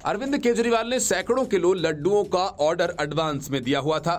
अरविंद केजरीवाल ने सैकड़ों किलो लड्डुओं का ऑर्डर एडवांस में दिया हुआ था।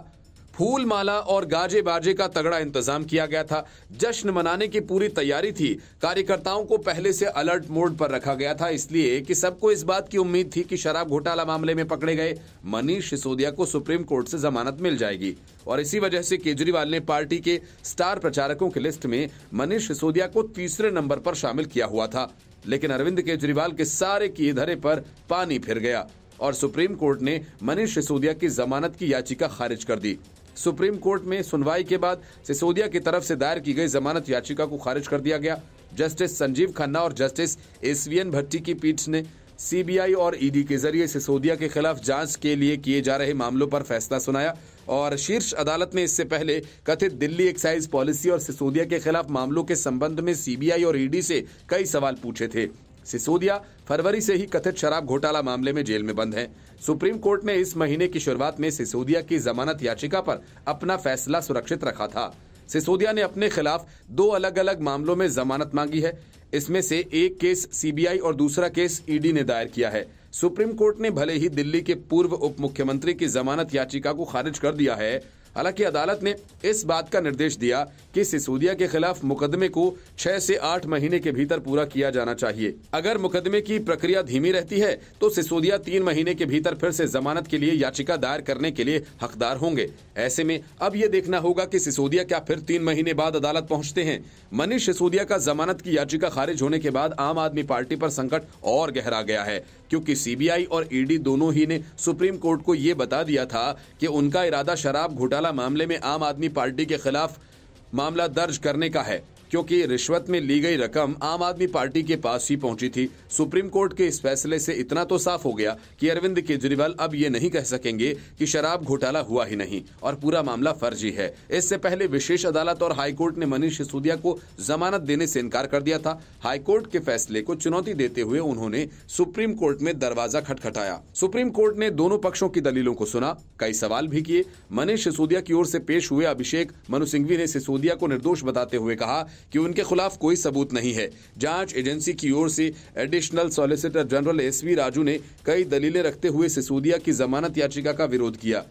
फूल माला और गाजे बाजे का तगड़ा इंतजाम किया गया था। जश्न मनाने की पूरी तैयारी थी। कार्यकर्ताओं को पहले से अलर्ट मोड पर रखा गया था, इसलिए कि सबको इस बात की उम्मीद थी कि शराब घोटाला मामले में पकड़े गए मनीष सिसोदिया को सुप्रीम कोर्ट से जमानत मिल जाएगी। और इसी वजह से केजरीवाल ने पार्टी के स्टार प्रचारकों की लिस्ट में मनीष सिसोदिया को तीसरे नंबर पर शामिल किया हुआ था। लेकिन अरविंद केजरीवाल के सारे किए धरे पर पानी फिर गया और सुप्रीम कोर्ट ने मनीष सिसोदिया की जमानत की याचिका खारिज कर दी। सुप्रीम कोर्ट में सुनवाई के बाद सिसोदिया की तरफ से दायर की गई जमानत याचिका को खारिज कर दिया गया। जस्टिस संजीव खन्ना और जस्टिस एसवीएन भट्टी की पीठ ने सीबीआई और ईडी के जरिए सिसोदिया के खिलाफ जांच के लिए किए जा रहे मामलों पर फैसला सुनाया। और शीर्ष अदालत ने इससे पहले कथित दिल्ली एक्साइज पॉलिसी और सिसोदिया के खिलाफ मामलों के संबंध में सीबीआई और ईडी से कई सवाल पूछे थे। सिसोदिया फरवरी से ही कथित शराब घोटाला मामले में जेल में बंद हैं। सुप्रीम कोर्ट ने इस महीने की शुरुआत में सिसोदिया की जमानत याचिका पर अपना फैसला सुरक्षित रखा था। सिसोदिया ने अपने खिलाफ 2 अलग अलग मामलों में जमानत मांगी है। इसमें से एक केस सीबीआई और दूसरा केस ईडी ने दायर किया है। सुप्रीम कोर्ट ने भले ही दिल्ली के पूर्व उप मुख्यमंत्री की जमानत याचिका को खारिज कर दिया है, हालांकि अदालत ने इस बात का निर्देश दिया कि सिसोदिया के खिलाफ मुकदमे को 6 से 8 महीने के भीतर पूरा किया जाना चाहिए। अगर मुकदमे की प्रक्रिया धीमी रहती है तो सिसोदिया 3 महीने के भीतर फिर से जमानत के लिए याचिका दायर करने के लिए हकदार होंगे। ऐसे में अब ये देखना होगा कि सिसोदिया क्या फिर 3 महीने बाद अदालत पहुंचते हैं। मनीष सिसोदिया का जमानत की याचिका खारिज होने के बाद आम आदमी पार्टी पर संकट और गहरा गया है, क्योंकि सीबीआई और ईडी दोनों ही ने सुप्रीम कोर्ट को ये बता दिया था कि उनका इरादा शराब घोटाला मामले में आम आदमी पार्टी के खिलाफ मामला दर्ज करने का है, क्योंकि रिश्वत में ली गई रकम आम आदमी पार्टी के पास ही पहुंची थी। सुप्रीम कोर्ट के इस फैसले से इतना तो साफ हो गया कि अरविंद केजरीवाल अब ये नहीं कह सकेंगे कि शराब घोटाला हुआ ही नहीं और पूरा मामला फर्जी है। इससे पहले विशेष अदालत और हाईकोर्ट ने मनीष सिसोदिया को जमानत देने से इनकार कर दिया था। हाईकोर्ट के फैसले को चुनौती देते हुए उन्होंने सुप्रीम कोर्ट में दरवाजा खटखटाया। सुप्रीम कोर्ट ने दोनों पक्षों की दलीलों को सुना, कई सवाल भी किए। मनीष सिसोदिया की ओर से पेश हुए अभिषेक मनु सिंघवी ने सिसोदिया को निर्दोष बताते हुए कहा कि उनके खिलाफ कोई सबूत नहीं है। जांच एजेंसी की ओर से additional solicitor general SV Raju ने कई दलीलें रखते हुए सिसोदिया की जमानत याचिका का विरोध किया।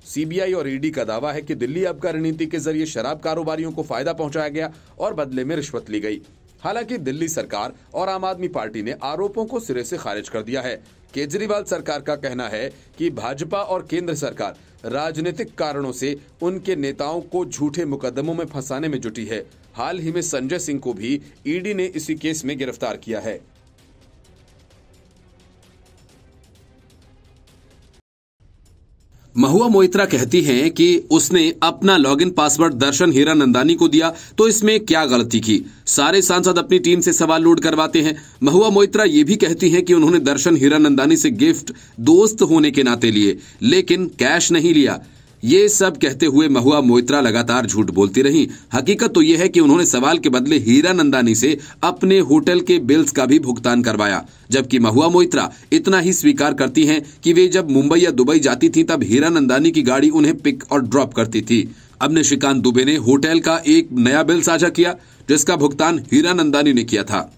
सीबीआई और ईडी का दावा है कि दिल्ली आबकारी नीति के जरिए शराब कारोबारियों को फायदा पहुंचाया गया और बदले में रिश्वत ली गई। हालांकि दिल्ली सरकार और आम आदमी पार्टी ने आरोपों को सिरे से खारिज कर दिया है। केजरीवाल सरकार का कहना है कि भाजपा और केंद्र सरकार राजनीतिक कारणों से उनके नेताओं को झूठे मुकदमों में फंसाने में जुटी है। हाल ही में संजय सिंह को भी ईडी ने इसी केस में गिरफ्तार किया है। महुआ मोइत्रा कहती हैं कि उसने अपना लॉगिन पासवर्ड दर्शन हीरानंदानी को दिया, तो इसमें क्या गलती की। सारे सांसद अपनी टीम से सवाल लोड करवाते हैं। महुआ मोइत्रा ये भी कहती हैं कि उन्होंने दर्शन हीरानंदानी से गिफ्ट दोस्त होने के नाते लिए, लेकिन कैश नहीं लिया। ये सब कहते हुए महुआ मोइत्रा लगातार झूठ बोलती रही। हकीकत तो यह है कि उन्होंने सवाल के बदले हीरानंदानी से अपने होटल के बिल्स का भी भुगतान करवाया। जबकि महुआ मोइत्रा इतना ही स्वीकार करती हैं कि वे जब मुंबई या दुबई जाती थीं तब हीरानंदानी की गाड़ी उन्हें पिक और ड्रॉप करती थी। अब निशिकांत दुबे ने होटल का एक नया बिल साझा किया जिसका भुगतान हीरानंदानी ने किया था।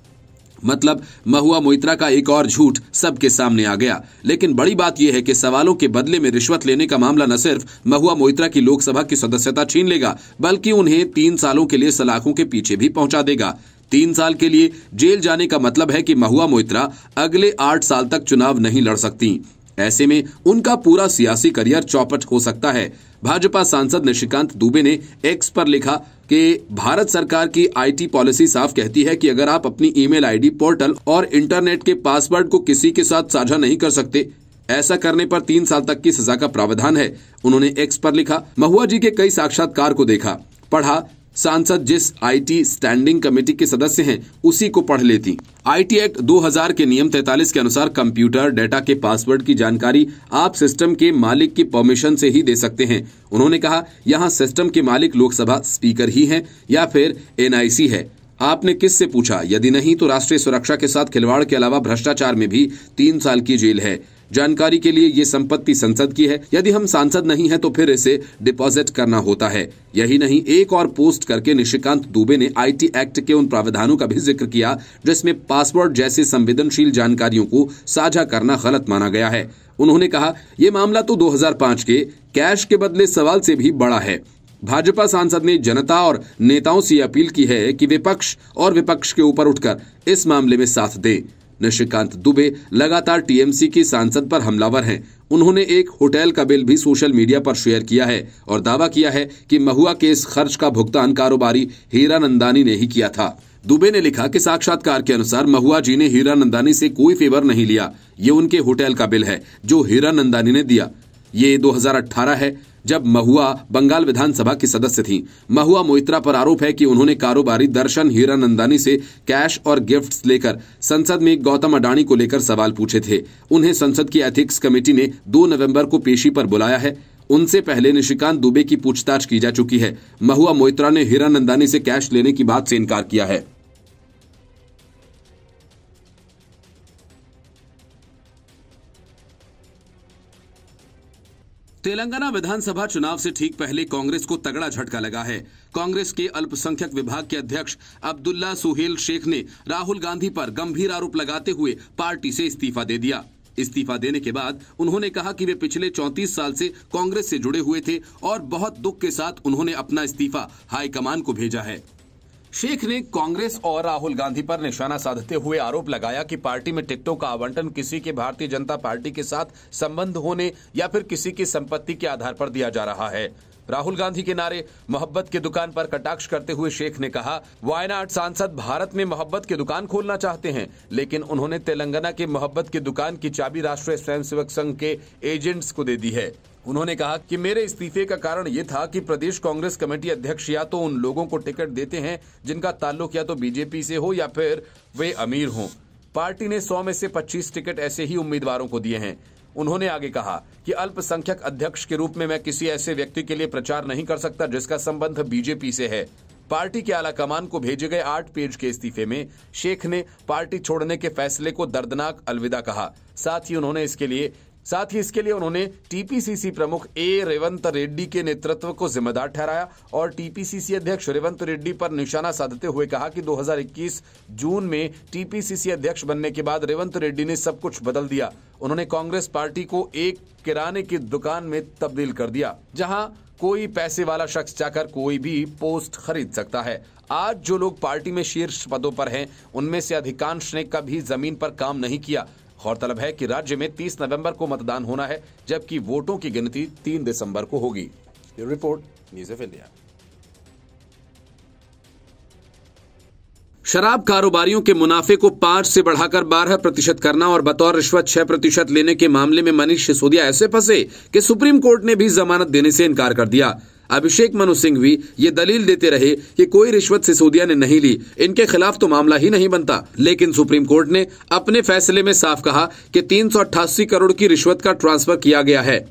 मतलब महुआ मोइत्रा का एक और झूठ सबके सामने आ गया। लेकिन बड़ी बात यह है कि सवालों के बदले में रिश्वत लेने का मामला न सिर्फ महुआ मोइत्रा की लोकसभा की सदस्यता छीन लेगा, बल्कि उन्हें 3 सालों के लिए सलाखों के पीछे भी पहुंचा देगा। 3 साल के लिए जेल जाने का मतलब है कि महुआ मोइत्रा अगले 8 साल तक चुनाव नहीं लड़ सकती। ऐसे में उनका पूरा सियासी करियर चौपट हो सकता है। भाजपा सांसद निशिकांत दुबे ने एक्स पर लिखा कि भारत सरकार की आईटी पॉलिसी साफ कहती है कि अगर आप अपनी ईमेल आईडी, पोर्टल और इंटरनेट के पासवर्ड को किसी के साथ साझा नहीं कर सकते, ऐसा करने पर 3 साल तक की सजा का प्रावधान है। उन्होंने एक्स पर लिखा, महुआ जी के कई साक्षात्कार को देखा, पढ़ा, सांसद जिस आईटी स्टैंडिंग कमेटी के सदस्य हैं उसी को पढ़ लेती। आईटी एक्ट 2000 के नियम 43 के अनुसार कंप्यूटर डेटा के पासवर्ड की जानकारी आप सिस्टम के मालिक की परमिशन से ही दे सकते हैं। उन्होंने कहा, यहां सिस्टम के मालिक लोकसभा स्पीकर ही हैं या फिर एनआईसी है। आपने किससे पूछा? यदि नहीं तो राष्ट्रीय सुरक्षा के साथ खिलवाड़ के अलावा भ्रष्टाचार में भी 3 साल की जेल है। जानकारी के लिए ये संपत्ति संसद की है, यदि हम सांसद नहीं है तो फिर इसे डिपॉजिट करना होता है। यही नहीं, एक और पोस्ट करके निशिकांत दुबे ने IT एक्ट के उन प्रावधानों का भी जिक्र किया जिसमें पासवर्ड जैसे संवेदनशील जानकारियों को साझा करना गलत माना गया है। उन्होंने कहा, ये मामला तो 2005 के कैश के बदले सवाल से भी बड़ा है। भाजपा सांसद ने जनता और नेताओं से अपील की है कि वे पक्ष और विपक्ष के ऊपर उठकर इस मामले में साथ दें। निशिकांत दुबे लगातार TMC की सांसद पर हमलावर हैं। उन्होंने एक होटल का बिल भी सोशल मीडिया पर शेयर किया है और दावा किया है कि महुआ के इस खर्च का भुगतान कारोबारी हीरानंदानी ने ही किया था। दुबे ने लिखा कि साक्षात्कार के अनुसार महुआ जी ने हीरानंदानी से कोई फेवर नहीं लिया। ये उनके होटल का बिल है जो हीरानंदानी ने दिया। ये 2018 है जब महुआ बंगाल विधानसभा की सदस्य थीं। महुआ मोइत्रा पर आरोप है कि उन्होंने कारोबारी दर्शन हीरानंदानी से कैश और गिफ्ट्स लेकर संसद में गौतम अडानी को लेकर सवाल पूछे थे। उन्हें संसद की एथिक्स कमेटी ने 2 नवंबर को पेशी पर बुलाया है। उनसे पहले निशिकांत दुबे की पूछताछ की जा चुकी है। महुआ मोइत्रा ने हीरानंदानी से कैश लेने की बात से इनकार किया है। तेलंगाना विधानसभा चुनाव से ठीक पहले कांग्रेस को तगड़ा झटका लगा है। कांग्रेस के अल्पसंख्यक विभाग के अध्यक्ष अब्दुल्ला सुहेल शेख ने राहुल गांधी पर गंभीर आरोप लगाते हुए पार्टी से इस्तीफा दे दिया। इस्तीफा देने के बाद उन्होंने कहा कि वे पिछले 34 साल से कांग्रेस से जुड़े हुए थे और बहुत दुख के साथ उन्होंने अपना इस्तीफा हाईकमान को भेजा है। शेख ने कांग्रेस और राहुल गांधी पर निशाना साधते हुए आरोप लगाया कि पार्टी में टिकटों का आवंटन किसी के भारतीय जनता पार्टी के साथ संबंध होने या फिर किसी की संपत्ति के आधार पर दिया जा रहा है। राहुल गांधी के नारे मोहब्बत की दुकान पर कटाक्ष करते हुए शेख ने कहा, वायनाड सांसद भारत में मोहब्बत की दुकान खोलना चाहते हैं, लेकिन उन्होंने तेलंगाना के मोहब्बत की दुकान की चाबी राष्ट्रीय स्वयंसेवक संघ के एजेंट्स को दे दी है। उन्होंने कहा कि मेरे इस्तीफे का कारण ये था कि प्रदेश कांग्रेस कमेटी अध्यक्ष या तो उन लोगों को टिकट देते हैं जिनका ताल्लुक या तो बीजेपी से हो या फिर वे अमीर हों। पार्टी ने 100 में से 25 टिकट ऐसे ही उम्मीदवारों को दिए हैं। उन्होंने आगे कहा कि अल्पसंख्यक अध्यक्ष के रूप में मैं किसी ऐसे व्यक्ति के लिए प्रचार नहीं कर सकता जिसका संबंध बीजेपी से है। पार्टी के आला कमान को भेजे गए 8 पेज के इस्तीफे में शेख ने पार्टी छोड़ने के फैसले को दर्दनाक अलविदा कहा। साथ ही इसके लिए उन्होंने टीपीसीसी प्रमुख रेवंत रेड्डी के नेतृत्व को जिम्मेदार ठहराया और टीपीसीसी अध्यक्ष रेवंत रेड्डी पर निशाना साधते हुए कहा कि 2021 जून में टीपीसीसी अध्यक्ष बनने के बाद रेवंत रेड्डी ने सब कुछ बदल दिया। उन्होंने कांग्रेस पार्टी को एक किराने की दुकान में तब्दील कर दिया, जहां कोई पैसे वाला शख्स जाकर कोई भी पोस्ट खरीद सकता है। आज जो लोग पार्टी में शीर्ष पदों पर हैं, उनमें से अधिकांश ने कभी जमीन पर काम नहीं किया। गौरतलब है कि राज्य में 30 नवंबर को मतदान होना है, जबकि वोटों की गिनती 3 दिसंबर को होगी। ये रिपोर्ट न्यूज़ ऑफ इंडिया। शराब कारोबारियों के मुनाफे को 5 से बढ़ाकर 12% करना और बतौर रिश्वत 6% लेने के मामले में मनीष सिसोदिया ऐसे फंसे कि सुप्रीम कोर्ट ने भी जमानत देने से इनकार कर दिया। अभिषेक मनु सिंघवी ये दलील देते रहे कि कोई रिश्वत सिसोदिया ने नहीं ली, इनके खिलाफ तो मामला ही नहीं बनता। लेकिन सुप्रीम कोर्ट ने अपने फैसले में साफ कहा कि 388 करोड़ की रिश्वत का ट्रांसफर किया गया है।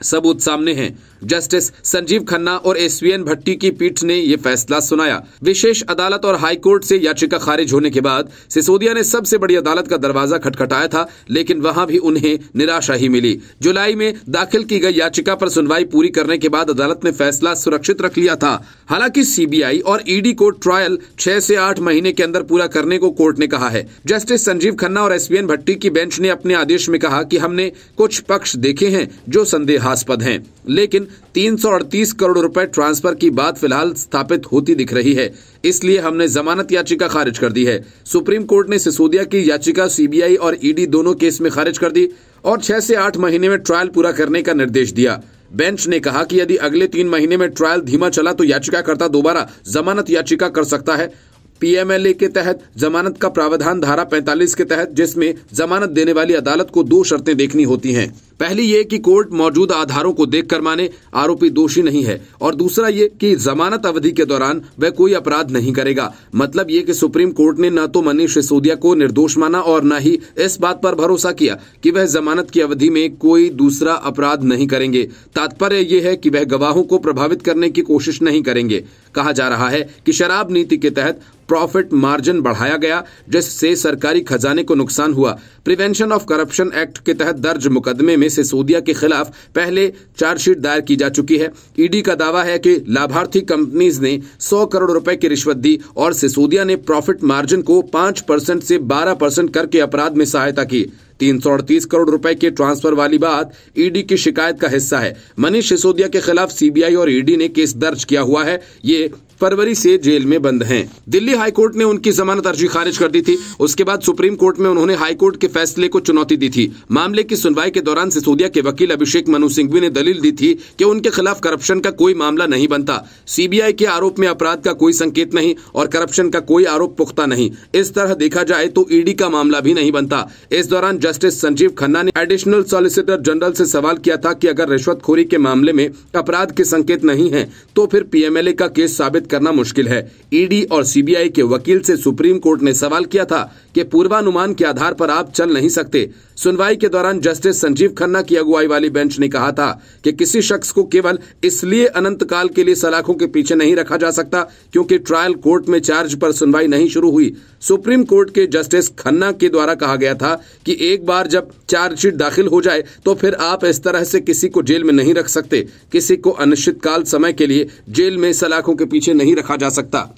सबूत सामने हैं। जस्टिस संजीव खन्ना और एसवीएन भट्टी की पीठ ने यह फैसला सुनाया। विशेष अदालत और हाईकोर्ट से याचिका खारिज होने के बाद सिसोदिया ने सबसे बड़ी अदालत का दरवाजा खटखटाया था, लेकिन वहां भी उन्हें निराशा ही मिली। जुलाई में दाखिल की गई याचिका पर सुनवाई पूरी करने के बाद अदालत ने फैसला सुरक्षित रख लिया था। हालांकि सीबीआई और ईडी को ट्रायल 6 से 8 महीने के अंदर पूरा करने को कोर्ट ने कहा है। जस्टिस संजीव खन्ना और एसवीएन भट्टी की बेंच ने अपने आदेश में कहा कि हमने कुछ पक्ष देखे हैं जो संदेहास्पद हैं, लेकिन 338 करोड़ रुपए ट्रांसफर की बात फिलहाल स्थापित होती दिख रही है, इसलिए हमने जमानत याचिका खारिज कर दी है। सुप्रीम कोर्ट ने सिसोदिया की याचिका सीबीआई और ईडी दोनों केस में खारिज कर दी और 6 से 8 महीने में ट्रायल पूरा करने का निर्देश दिया। बेंच ने कहा कि यदि अगले 3 महीने में ट्रायल धीमा चला तो याचिकाकर्ता दोबारा जमानत याचिका कर सकता है। पीएमएलए के तहत जमानत का प्रावधान धारा 45 के तहत, जिसमें जमानत देने वाली अदालत को 2 शर्तें देखनी होती हैं। पहली ये कि कोर्ट मौजूदा आधारों को देखकर माने आरोपी दोषी नहीं है, और दूसरा ये कि जमानत अवधि के दौरान वह कोई अपराध नहीं करेगा। मतलब ये कि सुप्रीम कोर्ट ने न तो मनीष सिसोदिया को निर्दोष माना और न ही इस बात पर भरोसा किया कि वह जमानत की अवधि में कोई दूसरा अपराध नहीं करेंगे। तात्पर्य यह है कि वह गवाहों को प्रभावित करने की कोशिश नहीं करेंगे। कहा जा रहा है कि शराब नीति के तहत प्रॉफिट मार्जिन बढ़ाया गया, जिससे सरकारी खजाने को नुकसान हुआ। प्रिवेंशन ऑफ करप्शन एक्ट के तहत दर्ज मुकदमे में सिसोदिया के खिलाफ पहले चार्जशीट दायर की जा चुकी है। ईडी का दावा है कि लाभार्थी कंपनीज ने 100 करोड़ रुपए की रिश्वत दी और सिसोदिया ने प्रॉफिट मार्जिन को 5% से 12% करके अपराध में सहायता की। 338 करोड़ रुपए के ट्रांसफर वाली बात ईडी की शिकायत का हिस्सा है। मनीष सिसोदिया के खिलाफ सीबीआई और ईडी ने केस दर्ज किया हुआ है। ये फरवरी से जेल में बंद हैं। दिल्ली हाईकोर्ट ने उनकी जमानत अर्जी खारिज कर दी थी। उसके बाद सुप्रीम कोर्ट में उन्होंने हाईकोर्ट के फैसले को चुनौती दी थी। मामले की सुनवाई के दौरान सिसोदिया के वकील अभिषेक मनु सिंघवी ने दलील दी थी कि उनके खिलाफ करप्शन का कोई मामला नहीं बनता। सीबीआई के आरोप में अपराध का कोई संकेत नहीं और करप्शन का कोई आरोप पुख्ता नहीं। इस तरह देखा जाए तो ईडी का मामला भी नहीं बनता। इस दौरान जस्टिस संजीव खन्ना ने एडिशनल सॉलिसिटर जनरल से सवाल किया था कि अगर रिश्वतखोरी के मामले में अपराध के संकेत नहीं है तो फिर पीएमएलए का केस साबित करना मुश्किल है। ईडी और सीबीआई के वकील से सुप्रीम कोर्ट ने सवाल किया था कि पूर्वानुमान के आधार पर आप चल नहीं सकते। सुनवाई के दौरान जस्टिस संजीव खन्ना की अगुवाई वाली बेंच ने कहा था कि किसी शख्स को केवल इसलिए अनंत काल के लिए सलाखों के पीछे नहीं रखा जा सकता क्योंकि ट्रायल कोर्ट में चार्ज पर सुनवाई नहीं शुरू हुई। सुप्रीम कोर्ट के जस्टिस खन्ना के द्वारा कहा गया था कि एक बार जब चार्जशीट दाखिल हो जाए तो फिर आप इस तरह से किसी को जेल में नहीं रख सकते। किसी को अनिश्चितकाल समय के लिए जेल में सलाखों के पीछे नहीं रखा जा सकता।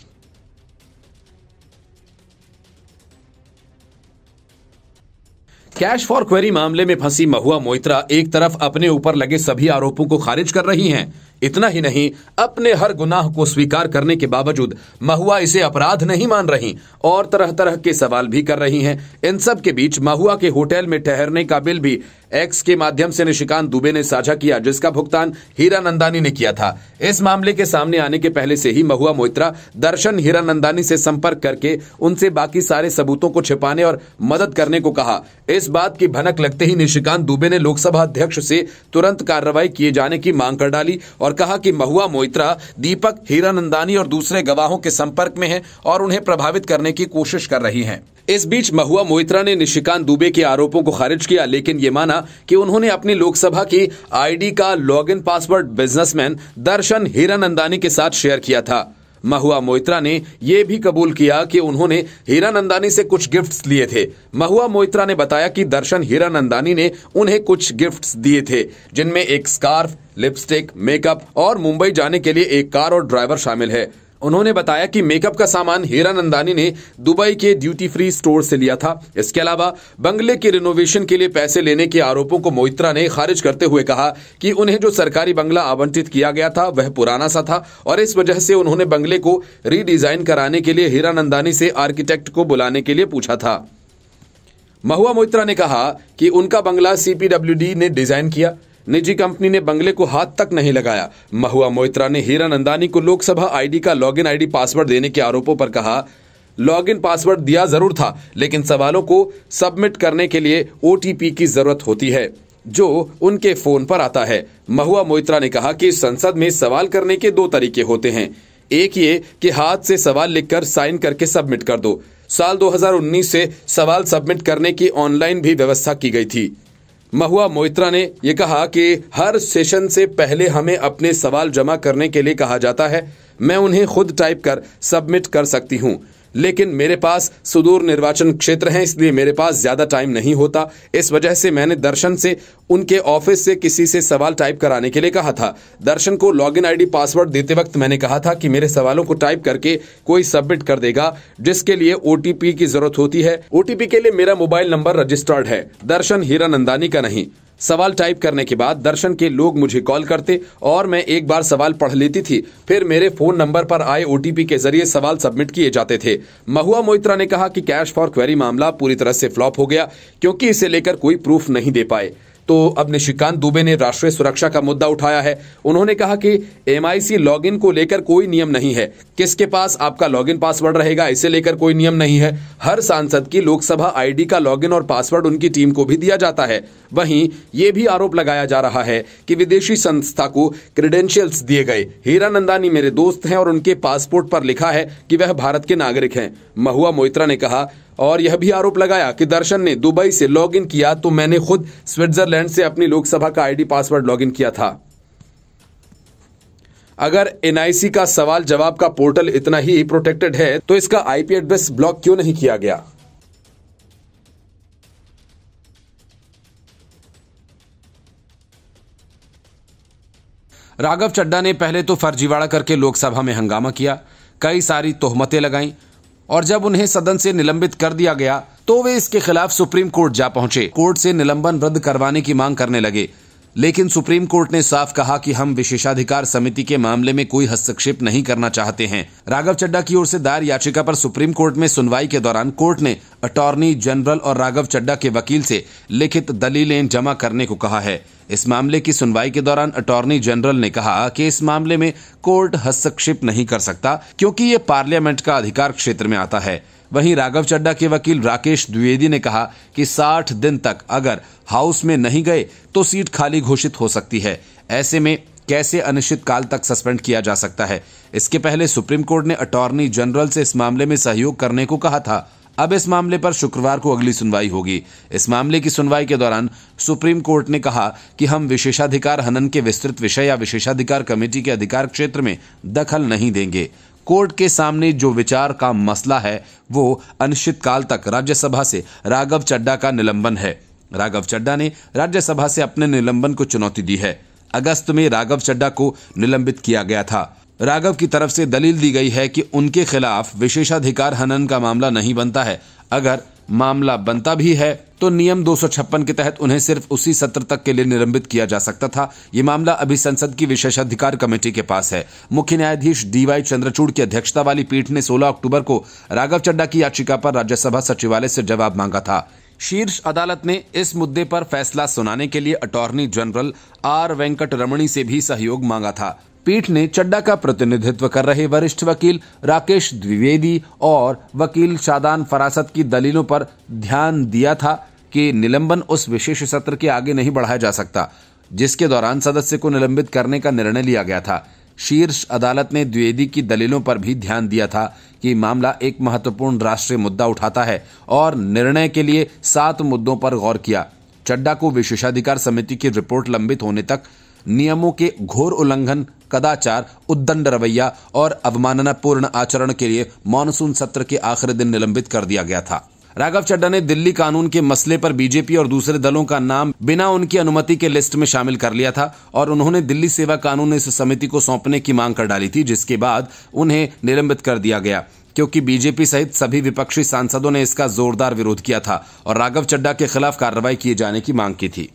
कैश फॉर क्वेरी मामले में फंसी महुआ मोइत्रा एक तरफ अपने ऊपर लगे सभी आरोपों को खारिज कर रही हैं। इतना ही नहीं, अपने हर गुनाह को स्वीकार करने के बावजूद महुआ इसे अपराध नहीं मान रही और तरह तरह के सवाल भी कर रही हैं। इन सब के बीच महुआ के होटल में ठहरने का बिल भी एक्स के माध्यम से निशिकांत दुबे ने साझा किया, जिसका भुगतान हीरानंदानी ने किया था। इस मामले के सामने आने के पहले से ही महुआ मोइत्रा दर्शन हीरानंदानी से संपर्क करके उनसे बाकी सारे सबूतों को छिपाने और मदद करने को कहा। इस बात की भनक लगते ही निशिकांत दुबे ने लोकसभा अध्यक्ष से तुरंत कार्रवाई किए जाने की मांग कर डाली और कहा कि महुआ मोइत्रा दीपक, हीरानंदानी और दूसरे गवाहों के संपर्क में हैं और उन्हें प्रभावित करने की कोशिश कर रही हैं। इस बीच महुआ मोइत्रा ने निशिकांत दुबे के आरोपों को खारिज किया, लेकिन ये माना कि उन्होंने अपनी लोकसभा की आईडी का लॉगिन पासवर्ड बिजनेसमैन दर्शन हीरानंदानी के साथ शेयर किया था। महुआ मोइत्रा ने यह भी कबूल किया कि उन्होंने हीरानंदानी से कुछ गिफ्ट्स लिए थे। महुआ मोइत्रा ने बताया कि दर्शन हीरानंदानी ने उन्हें कुछ गिफ्ट्स दिए थे, जिनमें एक स्कार्फ, लिपस्टिक, मेकअप और मुंबई जाने के लिए एक कार और ड्राइवर शामिल है। उन्होंने बताया कि मेकअप का सामान हीरानंदानी ने दुबई के ड्यूटी फ्री स्टोर से लिया था। इसके अलावा बंगले के रिनोवेशन के लिए पैसे लेने के आरोपों को मोइत्रा ने खारिज करते हुए कहा कि उन्हें जो सरकारी बंगला आवंटित किया गया था वह पुराना सा था और इस वजह से उन्होंने बंगले को रीडिजाइन कराने के लिए हीरानंदानी से आर्किटेक्ट को बुलाने के लिए पूछा था। महुआ मोइत्रा ने कहा कि उनका बंगला सीपीडब्ल्यूडी ने डिजाइन किया, निजी कंपनी ने बंगले को हाथ तक नहीं लगाया। महुआ मोइत्रा ने हीरानंदानी को लोकसभा आईडी का लॉगिन आईडी पासवर्ड देने के आरोपों पर कहा, लॉगिन पासवर्ड दिया जरूर था, लेकिन सवालों को सबमिट करने के लिए ओटीपी की जरूरत होती है जो उनके फोन पर आता है। महुआ मोइत्रा ने कहा कि संसद में सवाल करने के दो तरीके होते हैं। एक ये कि हाथ से सवाल लिखकर साइन करके सबमिट कर दो। साल 2019 से सवाल सबमिट करने की ऑनलाइन भी व्यवस्था की गई थी। महुआ मोइत्रा ने यह कहा कि हर सेशन से पहले हमें अपने सवाल जमा करने के लिए कहा जाता है। मैं उन्हें खुद टाइप कर सबमिट कर सकती हूं, लेकिन मेरे पास सुदूर निर्वाचन क्षेत्र है, इसलिए मेरे पास ज्यादा टाइम नहीं होता। इस वजह से मैंने दर्शन से उनके ऑफिस से किसी से सवाल टाइप कराने के लिए कहा था। दर्शन को लॉगिन आईडी पासवर्ड देते वक्त मैंने कहा था कि मेरे सवालों को टाइप करके कोई सबमिट कर देगा, जिसके लिए ओटीपी की जरूरत होती है। ओटीपी के लिए मेरा मोबाइल नंबर रजिस्टर्ड है, दर्शन हीरानंदानी का नहीं। सवाल टाइप करने के बाद दर्शन के लोग मुझे कॉल करते और मैं एक बार सवाल पढ़ लेती थी, फिर मेरे फोन नंबर पर आए ओटीपी के जरिए सवाल सबमिट किए जाते थे। महुआ मोइत्रा ने कहा कि कैश फॉर क्वेरी मामला पूरी तरह से फ्लॉप हो गया क्योंकि इसे लेकर कोई प्रूफ नहीं दे पाए। तो अब निशिकांत दुबे ने राष्ट्रीय सुरक्षा का मुद्दा उठाया है। उन्होंने कहा कि एमआईसी लॉगिन को लेकर कोई नियम नहीं है, किसके पास आपका लॉगिन पासवर्ड रहेगा इसे लेकर कोई नियम नहीं है। हर सांसद की लोकसभा आईडी का लॉगिन और पासवर्ड उनकी टीम को भी दिया जाता है। वहीं ये भी आरोप लगाया जा रहा है कि विदेशी संस्था को क्रेडेंशियल्स दिए गए। हीरानंदानी मेरे दोस्त हैं और उनके पासपोर्ट पर लिखा है कि वह भारत के नागरिक हैं, महुआ मोइत्रा ने कहा। और यह भी आरोप लगाया कि दर्शन ने दुबई से लॉगिन किया तो मैंने खुद स्विट्जरलैंड से अपनी लोकसभा का आईडी पासवर्ड लॉगिन किया था। अगर एनआईसी का सवाल जवाब का पोर्टल इतना ही प्रोटेक्टेड है तो इसका आईपी एड्रेस ब्लॉक क्यों नहीं किया गया? राघव चड्ढा ने पहले तो फर्जीवाड़ा करके लोकसभा में हंगामा किया, कई सारी तोहमतें लगाईं और जब उन्हें सदन से निलंबित कर दिया गया तो वे इसके खिलाफ सुप्रीम कोर्ट जा पहुंचे। कोर्ट से निलंबन रद्द करवाने की मांग करने लगे, लेकिन सुप्रीम कोर्ट ने साफ कहा कि हम विशेषाधिकार समिति के मामले में कोई हस्तक्षेप नहीं करना चाहते हैं। राघव चड्ढा की ओर से दायर याचिका पर सुप्रीम कोर्ट में सुनवाई के दौरान कोर्ट ने अटॉर्नी जनरल और राघव चड्ढा के वकील से लिखित दलीलें जमा करने को कहा है। इस मामले की सुनवाई के दौरान अटॉर्नी जनरल ने कहा कि इस मामले में कोर्ट हस्तक्षेप नहीं कर सकता क्योंकि ये पार्लियामेंट का अधिकार क्षेत्र में आता है। वहीं राघव चड्ढा के वकील राकेश द्विवेदी ने कहा कि 60 दिन तक अगर हाउस में नहीं गए तो सीट खाली घोषित हो सकती है। ऐसे में कैसे अनिश्चित काल तक सस्पेंड किया जा सकता है? इसके पहले सुप्रीम कोर्ट ने अटॉर्नी जनरल से इस मामले में सहयोग करने को कहा था। अब इस मामले पर शुक्रवार को अगली सुनवाई होगी। इस मामले की सुनवाई के दौरान सुप्रीम कोर्ट ने कहा कि हम विशेषाधिकार हनन के विस्तृत विषय या विशेषाधिकार कमेटी के अधिकार क्षेत्र में दखल नहीं देंगे। कोर्ट के सामने जो विचार का मसला है वो अनिश्चितकाल तक राज्यसभा से राघव चड्ढा का निलंबन है। राघव चड्ढा ने राज्यसभा से अपने निलंबन को चुनौती दी है। अगस्त में राघव चड्ढा को निलंबित किया गया था। राघव की तरफ से दलील दी गई है कि उनके खिलाफ विशेषाधिकार हनन का मामला नहीं बनता है। अगर मामला बनता भी है तो नियम 256 के तहत उन्हें सिर्फ उसी सत्र तक के लिए निलंबित किया जा सकता था। ये मामला अभी संसद की विशेषाधिकार कमेटी के पास है। मुख्य न्यायाधीश डीवाई चंद्रचूड़ की अध्यक्षता वाली पीठ ने 16 अक्टूबर को राघव चड्ढा की याचिका पर राज्यसभा सचिवालय से जवाब मांगा था। शीर्ष अदालत ने इस मुद्दे पर फैसला सुनाने के लिए अटॉर्नी जनरल आर वेंकट रमणी से भी सहयोग मांगा था। पीठ ने चड्ढा का प्रतिनिधित्व कर रहे वरिष्ठ वकील राकेश द्विवेदी और वकील शादान फरासत की दलीलों पर ध्यान दिया था कि निलंबन उस विशेष सत्र के आगे नहीं बढ़ाया जा सकता जिसके दौरान सदस्य को निलंबित करने का निर्णय लिया गया था। शीर्ष अदालत ने द्विवेदी की दलीलों पर भी ध्यान दिया था कि मामला एक महत्वपूर्ण राष्ट्रीय मुद्दा उठाता है और निर्णय के लिए 7 मुद्दों पर गौर किया। चड्ढा को विशेषाधिकार समिति की रिपोर्ट लंबित होने तक नियमों के घोर उल्लंघन, कदाचार, उद्दंड रवैया और अवमाननापूर्ण आचरण के लिए मॉनसून सत्र के आखिरी दिन निलंबित कर दिया गया था। राघव चड्ढा ने दिल्ली कानून के मसले पर बीजेपी और दूसरे दलों का नाम बिना उनकी अनुमति के लिस्ट में शामिल कर लिया था और उन्होंने दिल्ली सेवा कानून इस समिति को सौंपने की मांग कर डाली थी, जिसके बाद उन्हें निलंबित कर दिया गया क्योंकि बीजेपी सहित सभी विपक्षी सांसदों ने इसका जोरदार विरोध किया था और राघव चड्ढा के खिलाफ कार्रवाई किए जाने की मांग की थी।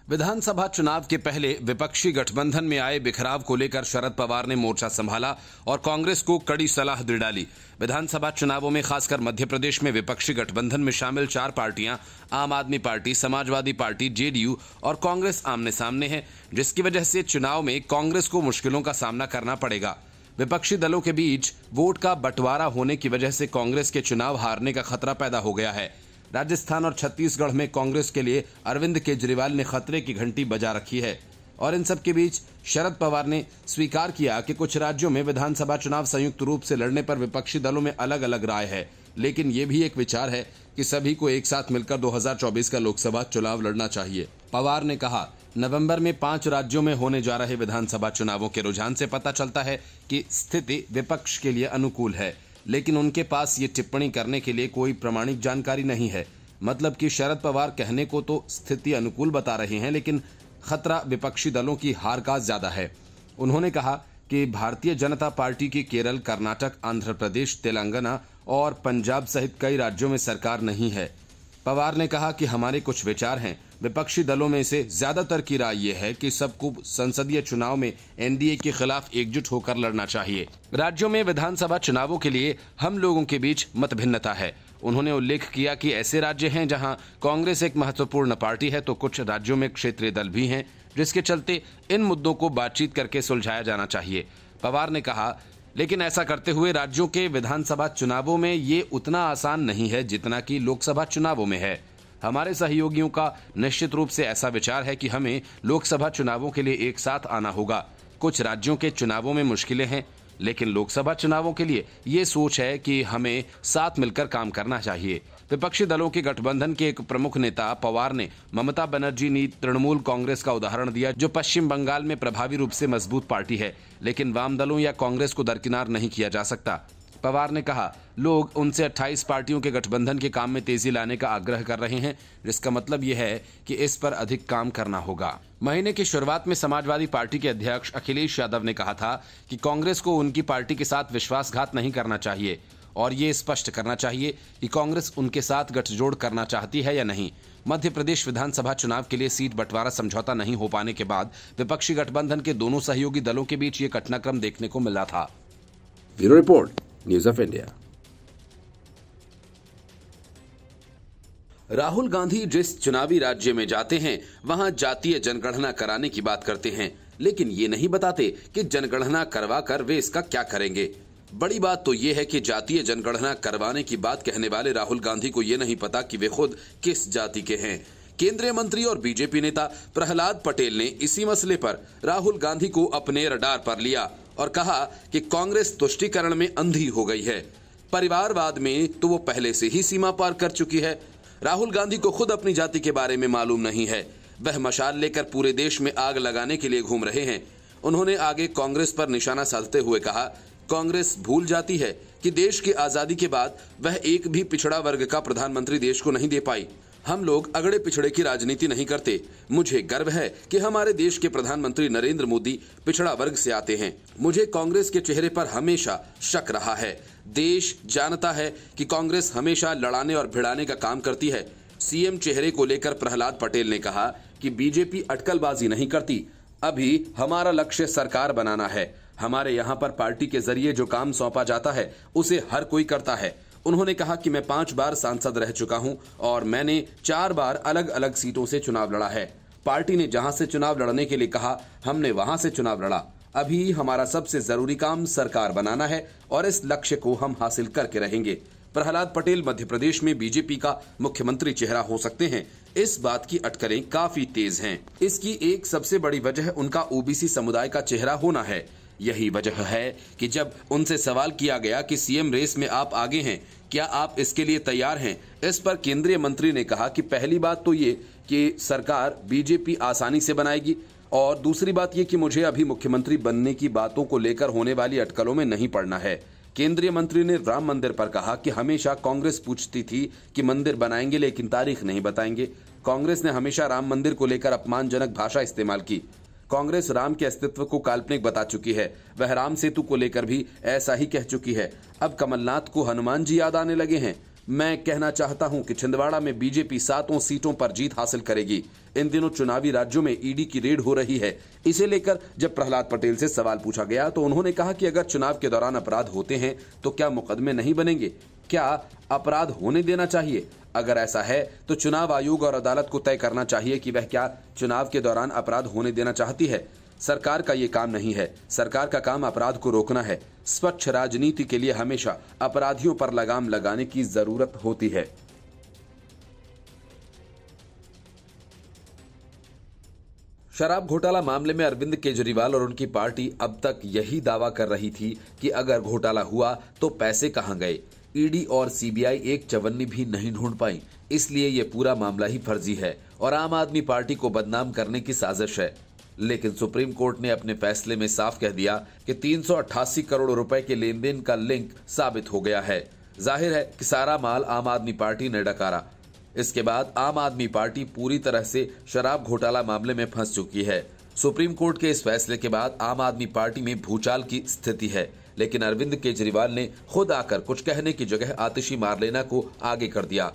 विधानसभा चुनाव के पहले विपक्षी गठबंधन में आए बिखराव को लेकर शरद पवार ने मोर्चा संभाला और कांग्रेस को कड़ी सलाह दे डाली। विधानसभा चुनावों में खासकर मध्य प्रदेश में विपक्षी गठबंधन में शामिल 4 पार्टियां आम आदमी पार्टी, समाजवादी पार्टी, जेडीयू और कांग्रेस आमने सामने है, जिसकी वजह से चुनाव में कांग्रेस को मुश्किलों का सामना करना पड़ेगा। विपक्षी दलों के बीच वोट का बंटवारा होने की वजह से कांग्रेस के चुनाव हारने का खतरा पैदा हो गया है। राजस्थान और छत्तीसगढ़ में कांग्रेस के लिए अरविंद केजरीवाल ने खतरे की घंटी बजा रखी है और इन सब के बीच शरद पवार ने स्वीकार किया कि कुछ राज्यों में विधानसभा चुनाव संयुक्त रूप से लड़ने पर विपक्षी दलों में अलग अलग राय है, लेकिन ये भी एक विचार है कि सभी को एक साथ मिलकर 2024 का लोकसभा चुनाव लड़ना चाहिए। पवार ने कहा, नवंबर में 5 राज्यों में होने जा रहे विधानसभा चुनावों के रुझान से पता चलता है कि स्थिति विपक्ष के लिए अनुकूल है, लेकिन उनके पास ये टिप्पणी करने के लिए कोई प्रामाणिक जानकारी नहीं है। मतलब कि शरद पवार कहने को तो स्थिति अनुकूल बता रहे हैं, लेकिन खतरा विपक्षी दलों की हार का ज्यादा है। उन्होंने कहा कि भारतीय जनता पार्टी की केरल, कर्नाटक, आंध्र प्रदेश, तेलंगाना और पंजाब सहित कई राज्यों में सरकार नहीं है। पवार ने कहा कि हमारे कुछ विचार हैं। विपक्षी दलों में से ज्यादातर की राय यह है कि सबको संसदीय चुनाव में एनडीए के खिलाफ एकजुट होकर लड़ना चाहिए। राज्यों में विधानसभा चुनावों के लिए हम लोगों के बीच मतभिन्नता है। उन्होंने उल्लेख किया कि ऐसे राज्य हैं जहां कांग्रेस एक महत्वपूर्ण पार्टी है, तो कुछ राज्यों में क्षेत्रीय दल भी हैं, जिसके चलते इन मुद्दों को बातचीत करके सुलझाया जाना चाहिए। पवार ने कहा, लेकिन ऐसा करते हुए राज्यों के विधानसभा चुनावों में ये उतना आसान नहीं है जितना कि लोकसभा चुनावों में है। हमारे सहयोगियों का निश्चित रूप से ऐसा विचार है कि हमें लोकसभा चुनावों के लिए एक साथ आना होगा। कुछ राज्यों के चुनावों में मुश्किलें हैं, लेकिन लोकसभा चुनावों के लिए ये सोच है कि हमें साथ मिलकर काम करना चाहिए। विपक्षी दलों के गठबंधन के एक प्रमुख नेता पवार ने ममता बनर्जी ने तृणमूल कांग्रेस का उदाहरण दिया, जो पश्चिम बंगाल में प्रभावी रूप से मजबूत पार्टी है, लेकिन वाम दलों या कांग्रेस को दरकिनार नहीं किया जा सकता। पवार ने कहा, लोग उनसे 28 पार्टियों के गठबंधन के काम में तेजी लाने का आग्रह कर रहे हैं, जिसका मतलब यह है कि इस पर अधिक काम करना होगा। महीने की शुरुआत में समाजवादी पार्टी के अध्यक्ष अखिलेश यादव ने कहा था कि कांग्रेस को उनकी पार्टी के साथ विश्वासघात नहीं करना चाहिए और ये स्पष्ट करना चाहिए कि कांग्रेस उनके साथ गठजोड़ करना चाहती है या नहीं। मध्य प्रदेश विधानसभा चुनाव के लिए सीट बंटवारा समझौता नहीं हो पाने के बाद विपक्षी गठबंधन के दोनों सहयोगी दलों के बीच ये घटनाक्रम देखने को मिला था। Bureau report, news of India. Rahul Gandhi जिस चुनावी राज्य में जाते हैं वहां जातीय जनगणना कराने की बात करते हैं, लेकिन ये नहीं बताते कि जनगणना करवा कर वे इसका क्या करेंगे। बड़ी बात तो ये है कि जातीय जनगणना करवाने की बात कहने वाले राहुल गांधी को ये नहीं पता कि वे खुद किस जाति के हैं। केंद्रीय मंत्री और बीजेपी नेता प्रहलाद पटेल ने इसी मसले पर राहुल गांधी को अपने रडार पर लिया और कहा कि कांग्रेस तुष्टीकरण में अंधी हो गई है, परिवारवाद में तो वो पहले से ही सीमा पार कर चुकी है। राहुल गांधी को खुद अपनी जाति के बारे में मालूम नहीं है, वह मशाल लेकर पूरे देश में आग लगाने के लिए घूम रहे हैं। उन्होंने आगे कांग्रेस पर निशाना साधते हुए कहा, कांग्रेस भूल जाती है कि देश की आजादी के बाद वह एक भी पिछड़ा वर्ग का प्रधानमंत्री देश को नहीं दे पाई। हम लोग अगड़े पिछड़े की राजनीति नहीं करते। मुझे गर्व है कि हमारे देश के प्रधानमंत्री नरेंद्र मोदी पिछड़ा वर्ग से आते हैं। मुझे कांग्रेस के चेहरे पर हमेशा शक रहा है। देश जानता है कि कांग्रेस हमेशा लड़ाने और भिड़ाने का काम करती है। सीएम चेहरे को लेकर प्रहलाद पटेल ने कहा कि बीजेपी अटकलबाजी नहीं करती, अभी हमारा लक्ष्य सरकार बनाना है। हमारे यहाँ पर पार्टी के जरिए जो काम सौंपा जाता है उसे हर कोई करता है। उन्होंने कहा कि मैं 5 बार सांसद रह चुका हूं और मैंने 4 बार अलग अलग सीटों से चुनाव लड़ा है। पार्टी ने जहां से चुनाव लड़ने के लिए कहा, हमने वहां से चुनाव लड़ा। अभी हमारा सबसे जरूरी काम सरकार बनाना है और इस लक्ष्य को हम हासिल करके रहेंगे। प्रहलाद पटेल मध्य प्रदेश में बीजेपी का मुख्यमंत्री चेहरा हो सकते हैं, इस बात की अटकलें काफी तेज हैं। इसकी एक सबसे बड़ी वजह उनका ओबीसी समुदाय का चेहरा होना है। यही वजह है कि जब उनसे सवाल किया गया कि सीएम रेस में आप आगे हैं, क्या आप इसके लिए तैयार हैं, इस पर केंद्रीय मंत्री ने कहा कि पहली बात तो ये कि सरकार बीजेपी आसानी से बनाएगी और दूसरी बात ये कि मुझे अभी मुख्यमंत्री बनने की बातों को लेकर होने वाली अटकलों में नहीं पड़ना है। केंद्रीय मंत्री ने राम मंदिर पर कहा कि हमेशा कांग्रेस पूछती थी कि मंदिर बनाएंगे लेकिन तारीख नहीं बताएंगे। कांग्रेस ने हमेशा राम मंदिर को लेकर अपमानजनक भाषा इस्तेमाल की। कांग्रेस राम के अस्तित्व को काल्पनिक बता चुकी है। वह राम सेतु को लेकर भी ऐसा ही कह चुकी है। अब कमलनाथ को हनुमान जी याद आने लगे हैं। मैं कहना चाहता हूं कि छिंदवाड़ा में बीजेपी 7 सीटों पर जीत हासिल करेगी। इन दिनों चुनावी राज्यों में ईडी की रेड हो रही है। इसे लेकर जब प्रहलाद पटेल से सवाल पूछा गया तो उन्होंने कहा कि अगर चुनाव के दौरान अपराध होते हैं तो क्या मुकदमे नहीं बनेंगे? क्या अपराध होने देना चाहिए? अगर ऐसा है तो चुनाव आयोग और अदालत को तय करना चाहिए कि वह क्या चुनाव के दौरान अपराध होने देना चाहती है। सरकार का ये काम नहीं है। सरकार का काम अपराध को रोकना है। स्वच्छ राजनीति के लिए हमेशा अपराधियों पर लगाम लगाने की जरूरत होती है। शराब घोटाला मामले में अरविंद केजरीवाल और उनकी पार्टी अब तक यही दावा कर रही थी कि अगर घोटाला हुआ तो पैसे कहां गए। ईडी और सीबीआई एक चवन्नी भी नहीं ढूंढ पाई, इसलिए ये पूरा मामला ही फर्जी है और आम आदमी पार्टी को बदनाम करने की साजिश है। लेकिन सुप्रीम कोर्ट ने अपने फैसले में साफ कह दिया कि 388 करोड़ रुपए के लेन देन का लिंक साबित हो गया है। जाहिर है कि सारा माल आम आदमी पार्टी ने डकारा। इसके बाद आम आदमी पार्टी पूरी तरह से शराब घोटाला मामले में फंस चुकी है। सुप्रीम कोर्ट के इस फैसले के बाद आम आदमी पार्टी में भूचाल की स्थिति है, लेकिन अरविंद केजरीवाल ने खुद आकर कुछ कहने की जगह आतिशी मारलेना को आगे कर दिया।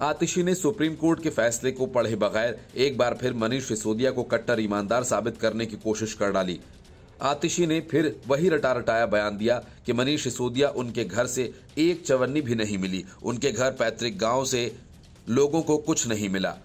आतिशी ने सुप्रीम कोर्ट के फैसले को पढ़े बगैर एक बार फिर मनीष सिसोदिया को कट्टर ईमानदार साबित करने की कोशिश कर डाली। आतिशी ने फिर वही रटा रटाया बयान दिया कि मनीष सिसोदिया उनके घर से एक चवन्नी भी नहीं मिली, उनके घर पैतृक गांव से लोगों को कुछ नहीं मिला।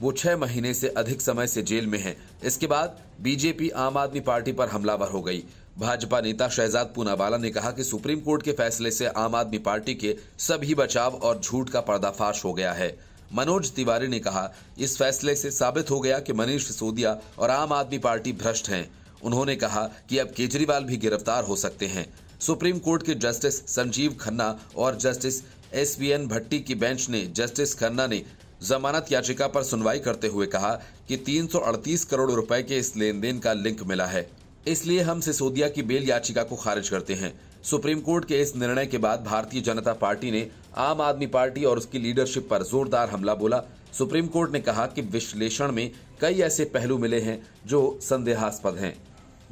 वो 6 महीने से अधिक समय से जेल में हैं। इसके बाद बीजेपी आम आदमी पार्टी पर हमलावर हो गई। भाजपा नेता शहजाद पूनावाला ने कहा कि सुप्रीम कोर्ट के फैसले से आम आदमी पार्टी के सभी बचाव और झूठ का पर्दाफाश हो गया है। मनोज तिवारी ने कहा, इस फैसले से साबित हो गया कि मनीष सिसोदिया और आम आदमी पार्टी भ्रष्ट हैं। उन्होंने कहा कि अब केजरीवाल भी गिरफ्तार हो सकते हैं। सुप्रीम कोर्ट के जस्टिस संजीव खन्ना और जस्टिस SVN भट्टी की बेंच ने जस्टिस खन्ना ने जमानत याचिका पर सुनवाई करते हुए कहा कि 338 करोड़ रुपए के इस लेन देन का लिंक मिला है, इसलिए हम सिसोदिया की बेल याचिका को खारिज करते हैं। सुप्रीम कोर्ट के इस निर्णय के बाद भारतीय जनता पार्टी ने आम आदमी पार्टी और उसकी लीडरशिप पर जोरदार हमला बोला। सुप्रीम कोर्ट ने कहा कि विश्लेषण में कई ऐसे पहलू मिले हैं जो संदेहास्पद हैं,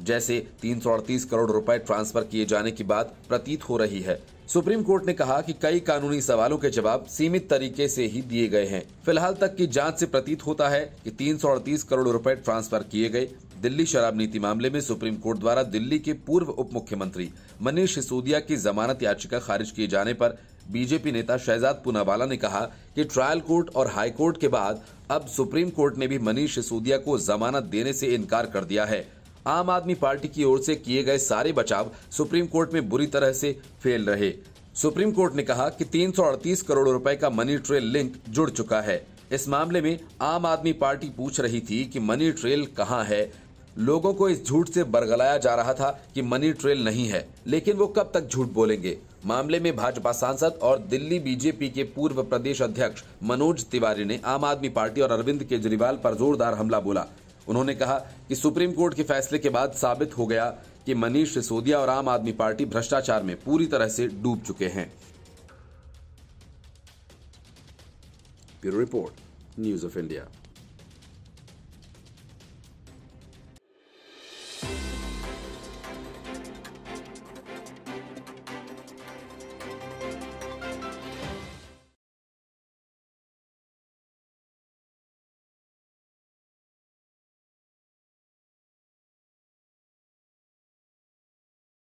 जैसे 338 करोड़ रुपए ट्रांसफर किए जाने की बात प्रतीत हो रही है। सुप्रीम कोर्ट ने कहा कि कई कानूनी सवालों के जवाब सीमित तरीके से ही दिए गए हैं। फिलहाल तक की जांच से प्रतीत होता है कि 338 करोड़ रुपए ट्रांसफर किए गए। दिल्ली शराब नीति मामले में सुप्रीम कोर्ट द्वारा दिल्ली के पूर्व उप मुख्यमंत्री मनीष सिसोदिया की जमानत याचिका खारिज किए जाने पर बीजेपी नेता शहजाद पूनावाला ने कहा कि ट्रायल कोर्ट और हाई कोर्ट के बाद अब सुप्रीम कोर्ट ने भी मनीष सिसोदिया को जमानत देने से इनकार कर दिया है। आम आदमी पार्टी की ओर से किए गए सारे बचाव सुप्रीम कोर्ट में बुरी तरह से फेल रहे। सुप्रीम कोर्ट ने कहा कि 338 करोड़ रुपए का मनी ट्रेल लिंक जुड़ चुका है। इस मामले में आम आदमी पार्टी पूछ रही थी कि मनी ट्रेल कहां है। लोगों को इस झूठ से बरगलाया जा रहा था कि मनी ट्रेल नहीं है, लेकिन वो कब तक झूठ बोलेंगे। मामले में भाजपा सांसद और दिल्ली बीजेपी के पूर्व प्रदेश अध्यक्ष मनोज तिवारी ने आम आदमी पार्टी और अरविंद केजरीवाल पर जोरदार हमला बोला। उन्होंने कहा कि सुप्रीम कोर्ट के फैसले के बाद साबित हो गया कि मनीष सिसोदिया और आम आदमी पार्टी भ्रष्टाचार में पूरी तरह से डूब चुके हैं। Bureau report, news of India.